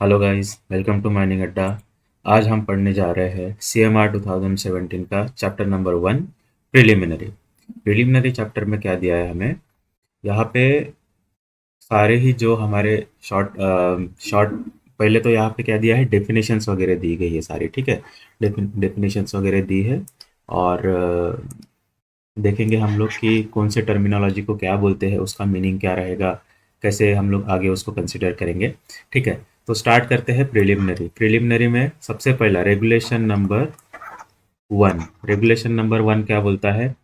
Hello guys, welcome to mining Adda. आज हम पढ़ने जा रहे हैं CMR 2017 का chapter number 1, preliminary. Preliminary chapter में क्या दिया है हमें? यहाँ पे सारे ही जो हमारे शॉर्ट शॉर्ट पहले तो यहाँ पे क्या दिया है, डेफिनेशंस वगैरह दी गई है सारी, ठीक है। डेफिनेशंस वगैरह दी है। और देखेंगे हम लोग कि कौन से टर्मिनोलॉजी को क्या बोलते हैं, उसका मीनिंग क्या रहेगा, कैसे हम लोग आगे उसको कंसिडर करेंगे। ठीक है, तो स्टार्ट करते हैं प्रिलिमिनरी। प्रिलिमिनरी में सबसे पहला रेगुलेशन नंबर 1 क्या बोलता है?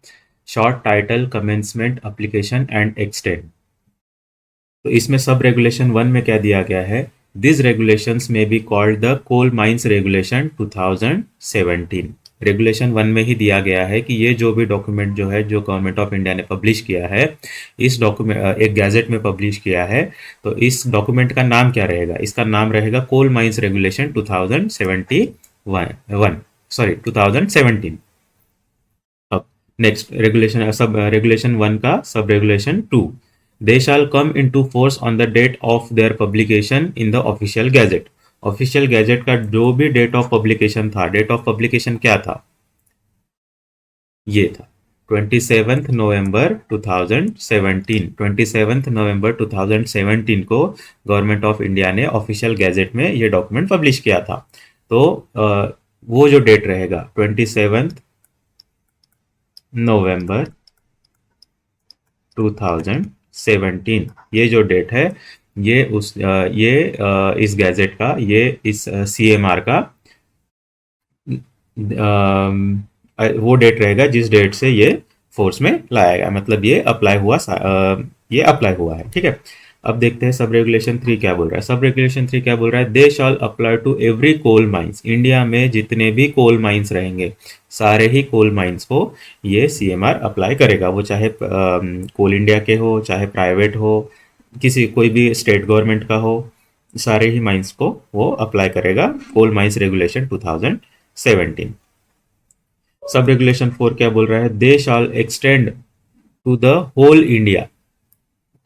Short title commencement application and extend. तो इसमें सब रेगुलेशन 1 में क्या दिया गया है? This regulations may be called the coal mines regulation 2017। Regulation 1 में ही दिया गया है कि ये जो भी डॉक्यूमेंट जो है, जो गवर्नमेंट ऑफ इंडिया ने पब्लिश किया है, इस डॉक्यूमेंट एक गैजेट में पब्लिश किया है, तो इस डॉक्यूमेंट का नाम क्या रहेगा? इसका नाम रहेगा कोल माइंस रेगुलेशन 2071, सॉरी 2017। अब नेक्स्ट रेगुलेशन, सब रेगुलेशन 1 का sub regulation 2। They shall come into force on the date of their publication in the official gazette. Official gazette का जो भी डेट ऑफ पब्लिकेशन था, डेट ऑफ पब्लिकेशन क्या था? ये था 27 नवंबर 2017। 27 नवंबर 2017 को गवर्नमेंट ऑफ इंडिया ने ऑफिशियल गैजेट में ये डॉक्यूमेंट पब्लिश किया था। तो वो जो डेट रहेगा 27 नवंबर 2017, ये जो डेट है, ये इस गैजेट का, ये इस CMR का वो डेट रहेगा जिस डेट से ये फोर्स में लाया गया, मतलब ये अप्लाई हुआ है, ठीक है। अब देखते हैं सब रेगुलेशन 3 क्या बोल रहा है। सब रेगुलेशन 3 क्या बोल रहा है? They shall apply to every coal mines. India में जितने भी कोल माइंस रहेंगे, सारे ही कोल माइंस को ये CMR अप्लाई करेगा। वो चाहे कोल इंडिया के हो, चाहे प्राइवेट हो, किसी कोई भी स्टेट गवर्नमेंट का हो, सारे ही माइंस को वो अप्लाई करेगा कोल माइंस रेगुलेशन 2017। सब रेगुलेशन 4 क्या बोल रहा है? They shall extend to the whole India.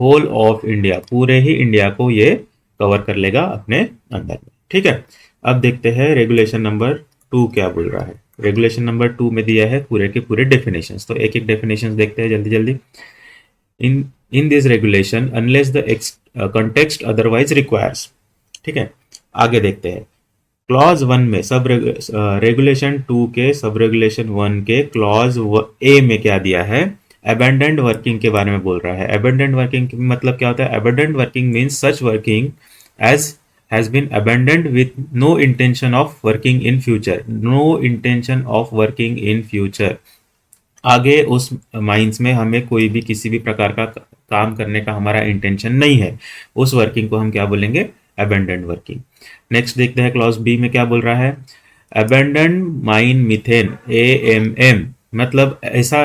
Whole of India, पूरे ही इंडिया को ये कवर कर लेगा अपने अंदर में, ठीक है। अब देखते हैं रेगुलेशन नंबर 2 क्या बोल रहा है। रेगुलेशन नंबर 2 में दिया है पूरे के पूरे डेफिनेशंस, तो एक एक डेफिनेशंस देखते हैं जल्दी जल्दी। In this regulation unless the context otherwise requires, ठीक है। आगे देखते हैं क्लॉज 1 में, रेगुलेशन 2 के सब रेगुलेशन 1 के क्लॉज ए में क्या दिया है? अबेंडेंट वर्किंग के बारे में बोल रहा है। अबेंडेंट वर्किंग मतलब क्या होता है? Abandoned working means such working as has been abandoned with no intention of working in future. No intention of working in future, आगे उस माइंस में हमें कोई भी किसी भी प्रकार का काम करने का हमारा इंटेंशन नहीं है, उस वर्किंग को हम क्या बोलेंगे? Abundant working. नेक्स्ट देखते हैं क्लॉज बी में क्या बोल रहा है। अबेंडेंट माइन मीथेन, AMM, मतलब ऐसा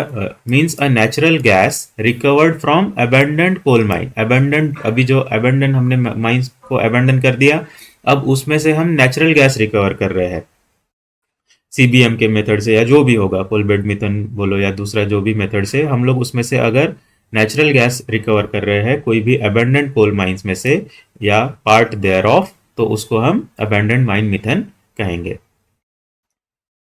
means a natural gas recovered from abandoned coal mine. Abandoned, अभी जो अबेंडेंट हमने माइंस को अबेंडन कर दिया, अब उसमें से हम नेचुरल गैस रिकवर कर रहे हैं CBM के मेथड से, या जो भी होगा, कोल बेड मिथन बोलो या दूसरा जो भी मेथड से, हम लोग उसमें से अगर नेचुरल गैस रिकवर कर रहे हैं कोई भी अबेंडेंट कोल माइंस में से या पार्ट देयर ऑफ, तो उसको हम अबेंडेंट माइन मिथन कहेंगे।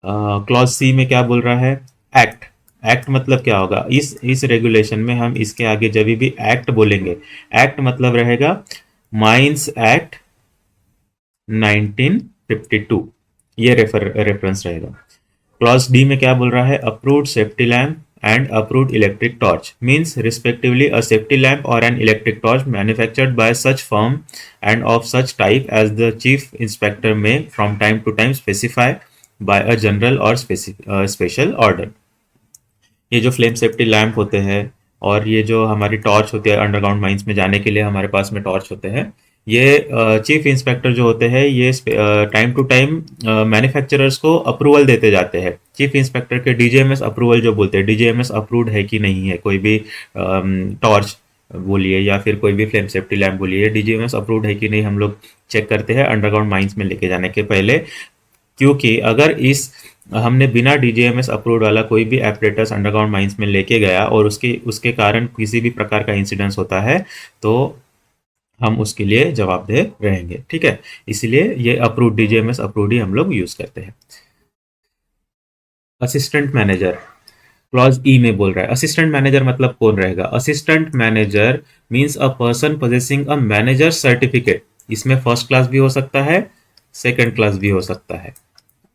क्लॉज सी में क्या बोल रहा है? एक्ट। एक्ट मतलब क्या होगा? इस रेगुलेशन में हम इसके आगे जब भी एक्ट बोलेंगे, एक्ट मतलब रहेगा माइंस एक्ट 1952, ये रेफरेंस रहेगा। क्लॉज डी में क्या बोल रहा है? Approved safety lamp and approved electric torch means respectively a safety lamp और an electric torch manufactured by such firm and of such type as the chief inspector may from time to time specify by a general और special order. ये जो flame safety lamp होते हैं और ये जो हमारी टॉर्च होती है, अंडरग्राउंड माइंस में जाने के लिए हमारे पास में टॉर्च होते हैं, ये चीफ इंस्पेक्टर जो होते हैं ये टाइम टू टाइम मैन्युफैक्चरर्स को अप्रूवल देते जाते हैं। चीफ इंस्पेक्टर के DGMS अप्रूवल जो बोलते हैं, DGMS अप्रूव्ड है कि नहीं है कोई भी टॉर्च बोलिए या फिर कोई भी फ्लेम सेफ्टी लैम्प बोलिए, DGMS अप्रूव्ड है कि नहीं हम लोग चेक करते हैं अंडरग्राउंड माइंस में लेके जाने के पहले। क्योंकि अगर इस हमने बिना DGMS अप्रूव्ड वाला कोई भी एपरेटस अंडरग्राउंड माइंस में लेके गया और उसके उसके कारण किसी भी प्रकार का इंसिडेंस होता है, तो हम उसके लिए जवाबदेह रहेंगे, ठीक है। इसीलिए ये अप्रूव, डीजीएमएस अप्रूव्ड ही हम लोग यूज करते हैं। असिस्टेंट मैनेजर, क्लॉज ई में बोल रहा है असिस्टेंट मैनेजर मतलब कौन रहेगा। Assistant manager means a person possessing a manager certificate. इसमें फर्स्ट क्लास भी हो सकता है, सेकंड क्लास भी हो सकता है,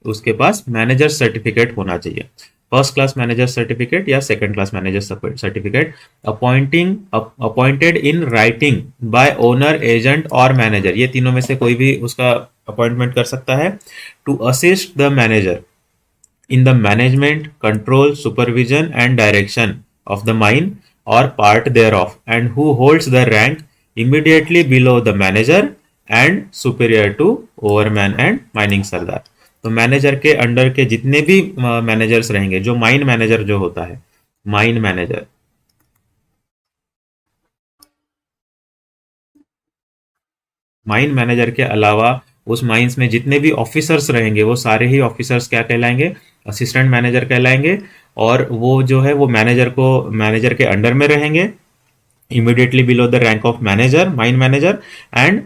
उसके पास मैनेजर सर्टिफिकेट होना चाहिए। फर्स्ट क्लास मैनेजर सर्टिफिकेट या second class manager certificate. Appointed in writing by owner, agent और मैनेजर, ये तीनों में से कोई भी उसका अपॉइंटमेंट कर सकता है। To assist the manager in the management, control, supervision, and direction of the mine or part thereof, and who holds the rank immediately below the manager and superior to overman and mining सरदार। तो manager के under के जितने भी managers रहेंगे, जो mine manager जो होता है, माइन मैनेजर, माइन मैनेजर के अलावा उस माइंस में जितने भी ऑफिसर्स रहेंगे वो सारे ही ऑफिसर्स क्या कहलाएंगे, असिस्टेंट मैनेजर कहलाएंगे। और वो जो है वो मैनेजर के अंडर में रहेंगे, immediately below the rank of manager, mine manager, and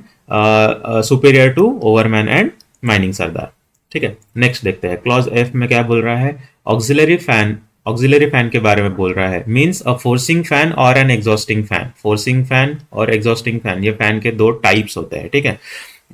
superior to overman and mining sirdar, ठीक है। नेक्स्ट देखते हैं क्लॉज एफ में क्या बोल रहा है। ऑक्सिलरी फैन, ऑक्सिलरी फैन के बारे में बोल रहा है। Means a forcing fan or an exhausting fan. Forcing fan और एग्जॉस्टिंग फैन, ये फैन के दो टाइप्स होते हैं, ठीक है।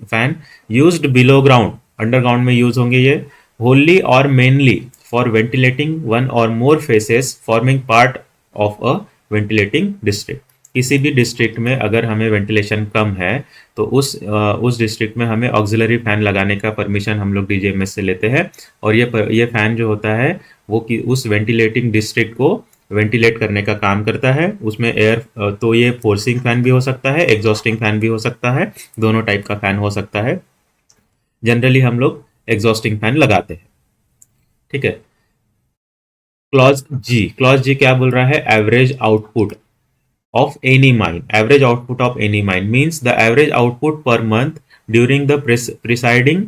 Fan used below ground, underground में यूज होंगे ये। Wholly or mainly for ventilating one or more faces forming part of a ventilating district. किसी भी डिस्ट्रिक्ट में अगर हमें वेंटिलेशन कम है तो उस डिस्ट्रिक्ट में हमें ऑक्सिलरी फैन लगाने का परमिशन हम लोग डीजीएमएस से लेते हैं। और ये फैन जो होता है वो कि उस वेंटिलेटिंग डिस्ट्रिक्ट को वेंटिलेट करने का काम करता है। उसमें एयर, तो ये फोर्सिंग फैन भी हो सकता है, एग्जॉस्टिंग फैन भी हो सकता है, दोनों टाइप का फैन हो सकता है। जनरली हम लोग एग्जॉस्टिंग फैन लगाते हैं, ठीक है। क्लॉज जी क्या बोल रहा है। Average output of any mine, average output of any mine means the average output per month during the preceding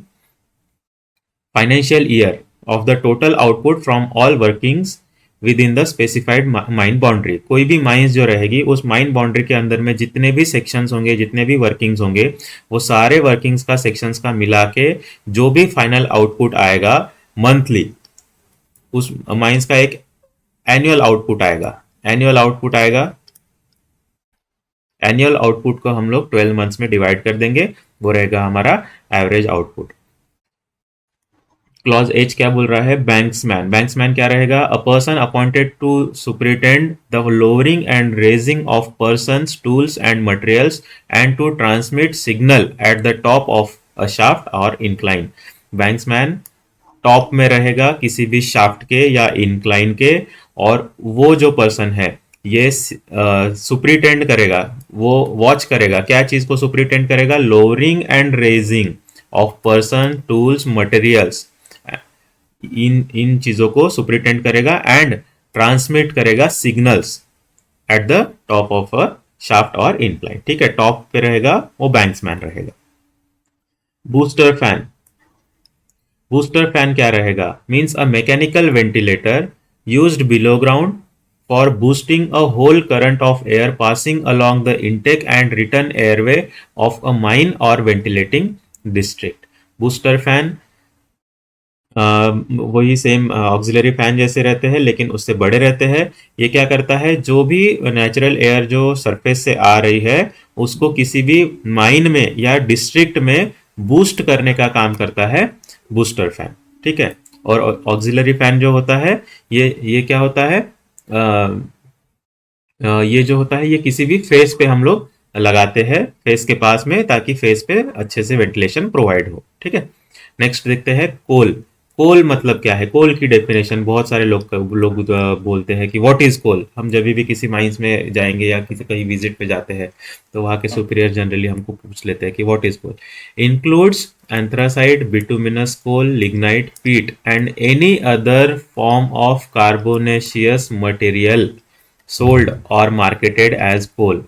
financial year of the total output from all workings within the specified mine boundary। कोई भी mines जो रहेगी उस mine boundary के अंदर में जितने भी सेक्शंस होंगे, जितने भी वर्किंग्स होंगे, वो सारे वर्किंग्स का सेक्शंस का मिला के जो भी फाइनल आउटपुट आएगा मंथली, उस माइंस का एक एनुअल आउटपुट आएगा। एनुअल आउटपुट आएगा, एनुअल आउटपुट को हम लोग 12 मंथ्स में डिवाइड कर देंगे, वो रहेगा हमारा एवरेज आउटपुट। क्लॉज एच क्या बोल रहा है। बैंक्समैन, बैंक्समैन क्या रहेगा। A person appointed to superintend the lowering and raising of persons, tools and materials and to transmit signal at the top of a shaft or incline. Banksman top में रहेगा किसी भी शाफ्ट के या इंक्लाइन के, और वो जो पर्सन है ये सुपरिटेंड करेगा, वो वॉच करेगा, क्या चीज को सुपरिटेंड करेगा, lowering and raising of person, tools, materials, इन चीजों को सुपरिटेंड करेगा एंड ट्रांसमिट करेगा signals at the top of a shaft or incline, ठीक है। टॉप पे रहेगा वो बैंक्समैन रहेगा। बूस्टर फैन, बूस्टर फैन क्या रहेगा। Means a mechanical ventilator used below ground for boosting a whole current of air passing along the intake and return airway of a mine or ventilating district। Booster fan वही same auxiliary fan जैसे रहते हैं लेकिन उससे बड़े रहते हैं। ये क्या करता है, जो भी नेचुरल एयर जो सरफेस से आ रही है उसको किसी भी माइन में या डिस्ट्रिक्ट में बूस्ट करने का काम करता है बूस्टर फैन, ठीक है। और ऑक्सिलरी फैन जो होता है ये क्या होता है, ये जो होता है ये किसी भी फेस पे हम लोग लगाते हैं, फेस के पास में, ताकि फेस पे अच्छे से वेंटिलेशन प्रोवाइड हो, ठीक है। नेक्स्ट देखते हैं कोल। कोल मतलब क्या है। कोल की डेफिनेशन बहुत सारे लोग बोलते हैं कि व्हाट इज कोल। हम जब भी किसी माइंस में जाएंगे या किसी कहीं विजिट पे जाते हैं तो वहाँ के सुपीरियर जनरली हमको पूछ लेते हैं कि what is coal. Includes anthracite, bituminous coal, lignite, peat and any other form of carbonaceous material sold or marketed as coal।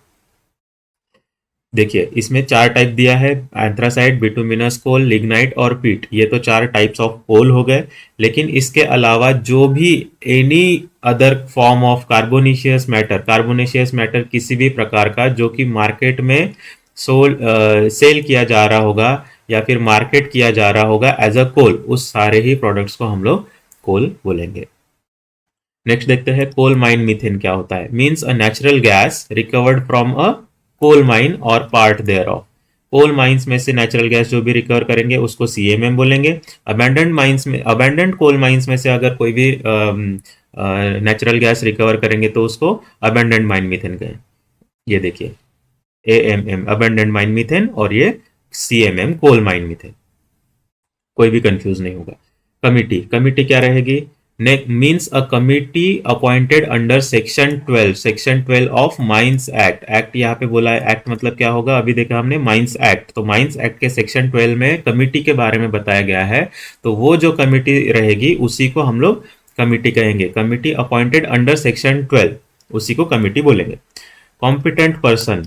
देखिए इसमें चार टाइप दिया है, एंथ्रासाइट, बिटुमिनस कोल, लिग्नाइट और पीट। ये तो चार टाइप्स ऑफ कोल हो गए, लेकिन इसके अलावा जो भी any other form of carbonaceous matter, carbonaceous matter किसी भी प्रकार का जो कि मार्केट में सेल किया जा रहा होगा या फिर मार्केट किया जा रहा होगा एज अ कोल, उस सारे ही प्रोडक्ट्स को हम लोग कोल बोलेंगे। नेक्स्ट देखते हैं कोल माइन मीथेन क्या होता है। Means a natural gas recovered from a coal mine or part thereof. Coal mines में से नेचुरल गैस जो भी रिकवर करेंगे उसको सीएमएम बोलेंगे। अबैंडन्ड माइंस में, अबैंडन्ड कोल माइंस में से अगर कोई भी नेचुरल गैस रिकवर करेंगे तो उसको अबैंडन्ड माइन मीथेन कहें। ये देखिए एएमएम अबैंडन्ड माइन मीथेन और ये सीएमएम कोल माइन मीथेन, कोई भी कंफ्यूज नहीं होगा। कमिटी, कमिटी क्या रहेगी? Means a committee appointed under section 12, section 12 of mines act. Act यहाँ पे बोला है, एक्ट मतलब क्या होगा? अभी देखा हमने माइंस एक्ट, तो माइंस एक्ट के सेक्शन 12 में कमिटी के बारे में बताया गया है। तो वो जो कमिटी रहेगी उसी को हम लोग कमिटी कहेंगे। कमिटी अपॉइंटेड अंडर सेक्शन 12, उसी को कमिटी बोलेंगे। Competent person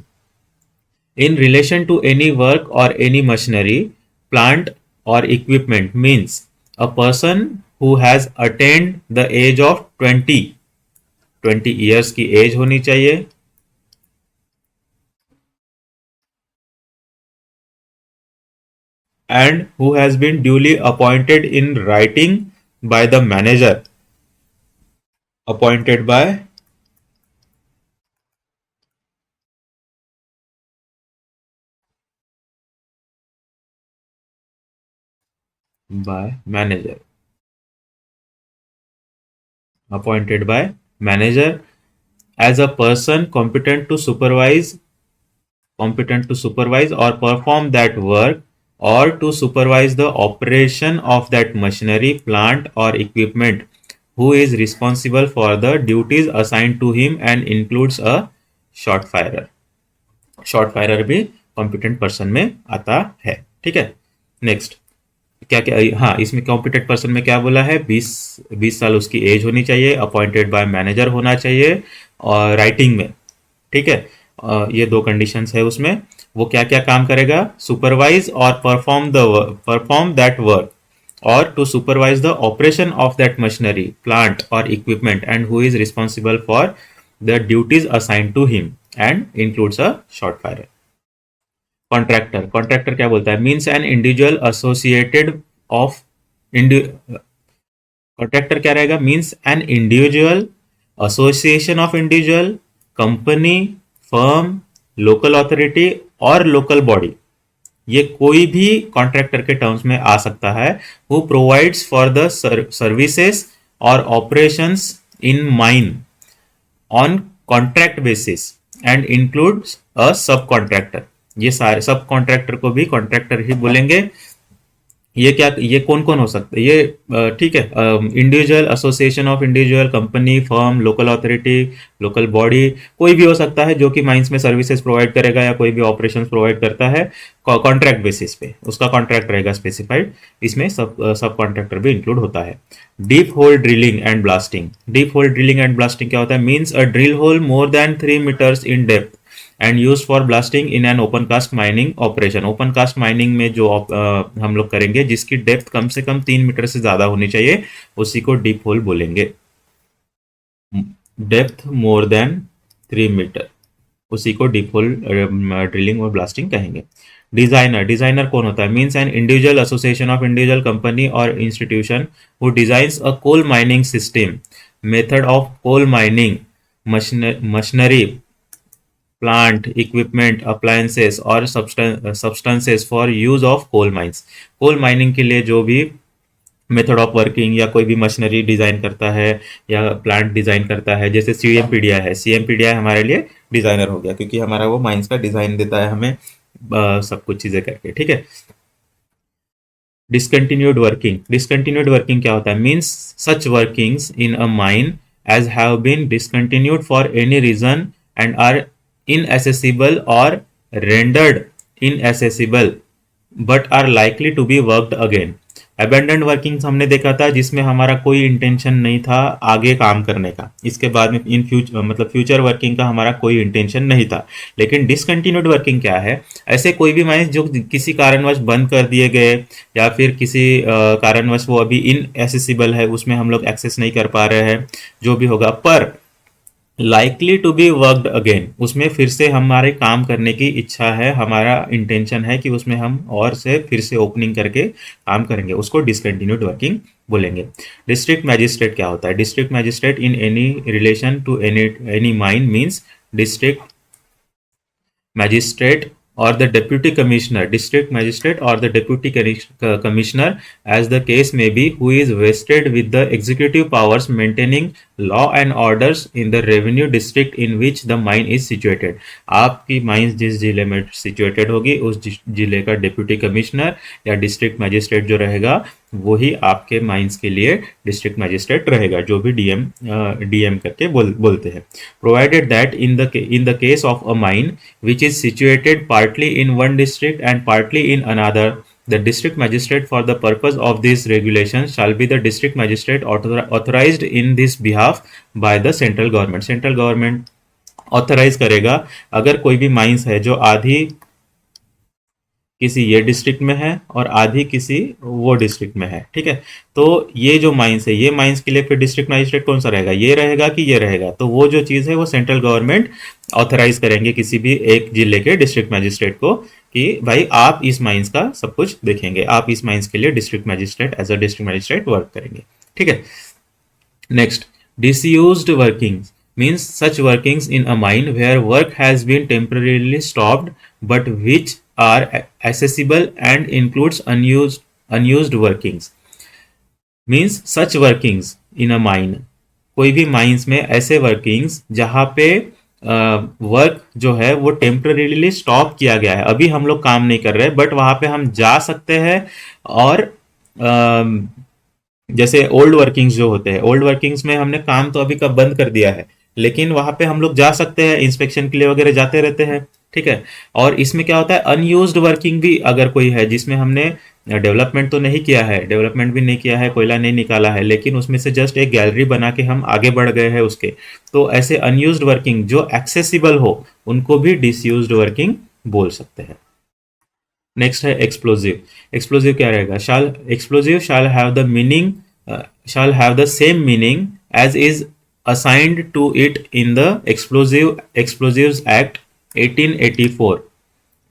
in relation to any work or any machinery, plant or equipment means a person who has attained the age of 20 years की एज होनी चाहिए, and who has been duly appointed in writing by the manager, appointed by manager, appointed by manager as a person competent to supervise or perform that work or to supervise the operation of that machinery, plant or equipment, who is responsible for the duties assigned to him and includes a short firer. Short firer भी competent person में आता है। ठीक है, next क्या क्या, हाँ इसमें कॉम्पिटेंट पर्सन में क्या बोला है? 20 साल उसकी एज होनी चाहिए, अपॉइंटेड बाय मैनेजर होना चाहिए और राइटिंग में। ठीक है, ये दो कंडीशंस है उसमें। वो क्या क्या काम करेगा? Supervise or perform that work or to supervise the operation of that machinery, plant or equipment and who is responsible for the duties assigned to him and includes a short fire. Contractor, contractor क्या बोलता है? Means an individual associated of contractor क्या रहेगा? Means an individual, association of individual, company, firm, local authority or local body, ये कोई भी contractor के terms में आ सकता है। Who provides for the services or operations in mine on contract basis and includes a sub contractor. ये सारे सब कॉन्ट्रैक्टर को भी कॉन्ट्रैक्टर ही बोलेंगे। ये क्या, ये कौन कौन हो सकता है? ये ठीक है, individual, association of individual, company, firm, local authority, local body, कोई भी हो सकता है जो कि माइंस में सर्विसेज प्रोवाइड करेगा या कोई भी ऑपरेशंस प्रोवाइड करता है कॉन्ट्रैक्ट बेसिस पे, उसका कॉन्ट्रैक्ट रहेगा स्पेसिफाइड। इसमें सब कॉन्ट्रैक्टर भी इंक्लूड होता है। Deep hole drilling and blasting, deep hole drilling and blasting क्या होता है? Means a drill hole more than 3 metres in depth and use for blasting in an open cast mining operation. Open cast mining में जो हम लोग करेंगे जिसकी depth कम से कम 3 मीटर से ज्यादा होनी चाहिए, उसी को डीप होल बोलेंगे। डेप्थ मोर देन 3 मीटर, उसी को डीप होल ड्रिलिंग और ब्लास्टिंग कहेंगे। डिजाइनर, डिजाइनर कौन होता है? Means an individual, association of individual, company or institution who designs a coal mining system, method of coal mining, machinery, plant, equipment, appliances or substances for use of coal mines. Coal mining के लिए जो भी method of working या कोई भी machinery design करता है या प्लांट डिजाइन करता है, जैसे सीएमपीडीआई है, सीएमपीडीआई हमारे लिए डिजाइनर हो गया क्योंकि हमारा वो माइंस का डिजाइन देता है हमें सब कुछ चीजें करके। ठीक है, डिसकंटिन्यूड वर्किंग, डिसकंटिन्यूड वर्किंग क्या होता है? Means such workings in a mine as have been discontinued for any reason and are inaccessible or rendered inaccessible but are likely to be worked again. Abandoned workings हमने देखा था जिसमें हमारा कोई intention नहीं था आगे काम करने का, इसके बाद में इन फ्यूचर मतलब फ्यूचर वर्किंग का हमारा कोई इंटेंशन नहीं था। लेकिन डिसकंटिन्यूड वर्किंग क्या है? ऐसे कोई भी माइंस जो किसी कारणवश बंद कर दिए गए या फिर किसी कारणवश वो अभी इनएसेसिबल है, उसमें हम लोग एक्सेस नहीं कर पा रहे हैं, जो भी होगा, पर likely to be worked again, उसमें फिर से हमारे काम करने की इच्छा है, हमारा इंटेंशन है कि उसमें हम और से फिर से ओपनिंग करके काम करेंगे, उसको डिसकंटिन्यूड वर्किंग बोलेंगे। डिस्ट्रिक्ट मैजिस्ट्रेट क्या होता है? District magistrate in any relation to any mine means district magistrate or the deputy commissioner, district magistrate or the deputy commissioner, as the case may be, who is vested with the executive powers maintaining law and orders in the revenue district in which the mine is situated। आपकी mines जिस जिले में situated होगी उस जिले का deputy commissioner या district magistrate जो रहेगा वही आपके माइंस के लिए डिस्ट्रिक्ट मैजिस्ट्रेट रहेगा, जो भी डीएम करके बोलते हैं। Provided that in the case of a mine which is situated partly in one district and partly in another, the district magistrate for the purpose of this regulation shall be the district magistrate authorized in this behalf by the central government। Central government authorise करेगा अगर कोई भी mines है जो आधी किसी ये district में है और आधी किसी वो डिस्ट्रिक्ट में है, ठीक है। तो ये जो माइंस है, ये माइंस के लिए फिर डिस्ट्रिक्ट मैजिस्ट्रेट कौन सा रहेगा? ये रहेगा कि ये रहेगा? तो वो जो चीज़ है वो सेंट्रल गवर्नमेंट ऑथराइज करेंगे किसी भी एक जिले के डिस्ट्रिक्ट मैजिस्ट्रेट को कि भाई आप इस माइंस का सब कुछ देखेंगे, आप इस माइंस के लिए district magistrate as a district magistrate work करेंगे, ठीक है। Next, disused workings means such workings in a mine where work has been temporarily stopped but which are accessible and includes unused workings। means such workings in a mine, कोई भी mines में ऐसे workings जहां पे work जो है वो temporarily stop किया गया है, अभी हम लोग काम नहीं कर रहे बट वहां पे हम जा सकते हैं। और जैसे ओल्ड वर्किंग्स जो होते हैं, ओल्ड वर्किंग्स में हमने काम तो अभी कब बंद कर दिया है, लेकिन वहां पे हम लोग जा सकते हैं, इंस्पेक्शन के लिए वगैरह जाते रहते हैं, ठीक है। और इसमें क्या होता है, अनयूज्ड वर्किंग भी अगर कोई है जिसमें हमने डेवलपमेंट तो नहीं किया है, डेवलपमेंट भी नहीं किया है, कोयला नहीं निकाला है, लेकिन उसमें से जस्ट एक गैलरी बना के हम आगे बढ़ गए हैं उसके, तो ऐसे अनयूज्ड वर्किंग जो एक्सेसिबल हो उनको भी डिसयूज्ड वर्किंग बोल सकते हैं। नेक्स्ट है एक्सप्लोजिव। एक्सप्लोजिव क्या रहेगा? Explosive shall have the meaning shall have the same meaning as is assigned to it in the Explosives Act 1884।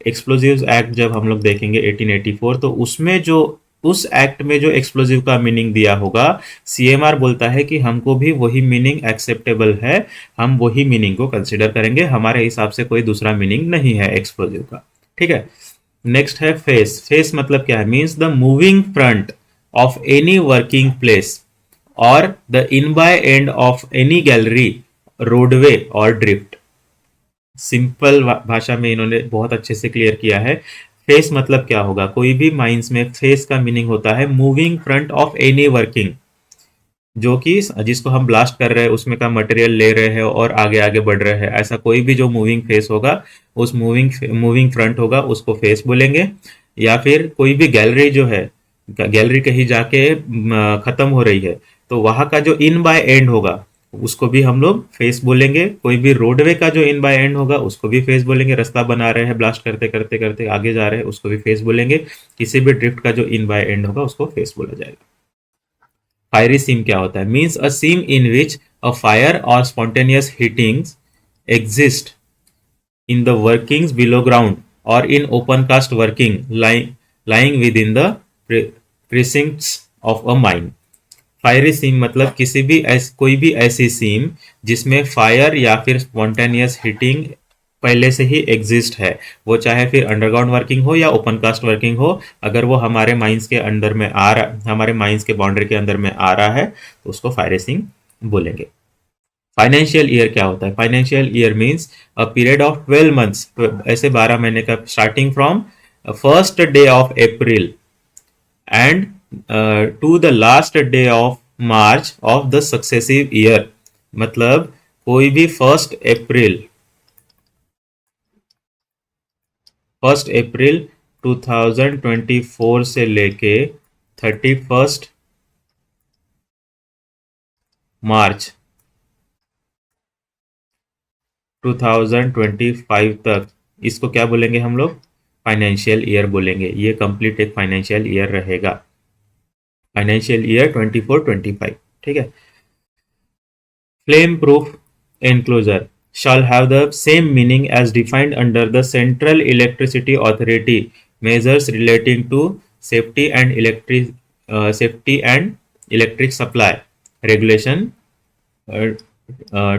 Explosives act जब हम लोग देखेंगे 1884, तो उसमें जो उस एक्ट में जो एक्सप्लोजिव का मीनिंग दिया होगा, सीएमआर बोलता है कि हमको भी वही मीनिंग एक्सेप्टेबल है, हम वही मीनिंग को कंसिडर करेंगे, हमारे हिसाब से कोई दूसरा मीनिंग नहीं है एक्सप्लोजिव का, ठीक है। नेक्स्ट है फेस। फेस मतलब क्या है? Means the moving front of any working place or the in by end of any gallery, roadway or drift। Simple भाषा में इन्होंने बहुत अच्छे से क्लियर किया है। फेस मतलब क्या होगा? कोई भी माइंस में फेस का मीनिंग होता है moving front of any working, जो कि जिसको हम ब्लास्ट कर रहे हैं उसमें का मटेरियल ले रहे हैं और आगे आगे बढ़ रहे हैं, ऐसा कोई भी जो मूविंग फेस होगा, उस मूविंग फ्रंट होगा उसको फेस बोलेंगे। या फिर कोई भी गैलरी जो है, गैलरी कहीं जाके खत्म हो रही है तो वहां का जो इन बाय एंड होगा उसको भी हम लोग फेस बोलेंगे। कोई भी रोडवे का जो इन बाय एंड होगा उसको भी फेस बोलेंगे। रास्ता बना रहे हैं, ब्लास्ट करते करते करते आगे जा रहे हैं, उसको भी फेस बोलेंगे। किसी भी ड्रिफ्ट का जो इन बाय एंड होगा उसको फेस बोला जाएगा। फायरी सीम क्या होता है? Means a seam in which a fire or spontaneous heatings exist in the workings below ground or in open cast working lying within the precincts of a mine। Fiery seam मतलब किसी भी कोई भी ऐसी सीम जिसमें फायर या फिर spontaneous heating पहले से ही एग्जिस्ट है, वो चाहे फिर अंडरग्राउंड वर्किंग हो या ओपन कास्ट वर्किंग हो, अगर वो हमारे माइंस के अंदर में आ रहा, हमारे माइंस के बाउंड्री के अंदर में आ रहा है तो उसको फायरी सीम बोलेंगे। फाइनेंशियल ईयर क्या होता है? Financial year means a period of 12 months, ऐसे 12 महीने का, starting from first day of April and to the last day of March of the successive year. मतलब कोई भी फर्स्ट अप्रैल 2024 से लेके 31 मार्च 2025 तक, इसको क्या बोलेंगे हम लोग? फाइनेंशियल ईयर बोलेंगे। ये कंप्लीट एक फाइनेंशियल ईयर रहेगा, फाइनेंशियल ईयर 24-25, ठीक है। Flame proof enclosure shall have the same meaning as defined under the Central Electricity Authority measures relating to safety and electric supply regulation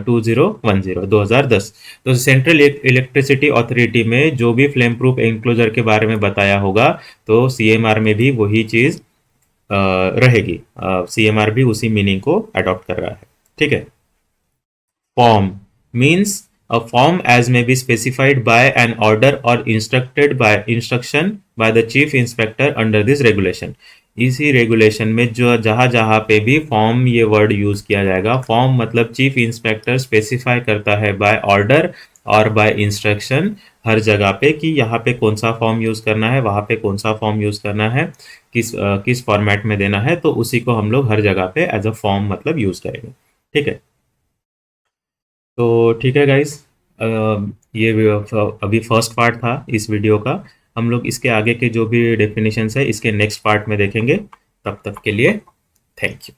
2010। तो सेंट्रल इलेक्ट्रिसिटी अथॉरिटी में जो भी flame proof enclosure के बारे में बताया होगा, तो सीएमआर में भी वही चीज रहेगी। सीएमआर भी उसी मीनिंग को अडॉप्ट कर रहा है, ठीक है। Form means a form as may be specified by an order or instructed by instruction by the chief inspector under this regulation। इसी रेगुलेशन में जो जहाँ जहाँ पे भी फॉर्म ये वर्ड यूज किया जाएगा, फॉर्म मतलब चीफ इंस्पेक्टर स्पेसिफाई करता है बाय ऑर्डर और बाय इंस्ट्रक्शन हर जगह पे कि यहाँ पे कौन सा फॉर्म यूज करना है, वहाँ पे कौन सा फॉर्म यूज करना है, किस फॉर्मेट में देना है, तो उसी को हम लोग हर जगह पे एज अ फॉर्म मतलब यूज करेंगे, ठीक है। तो ठीक है गाइस, ये अभी फर्स्ट पार्ट था इस वीडियो का। हम लोग इसके आगे के जो भी डेफिनेशंस है इसके नेक्स्ट पार्ट में देखेंगे। तब तक के लिए थैंक यू।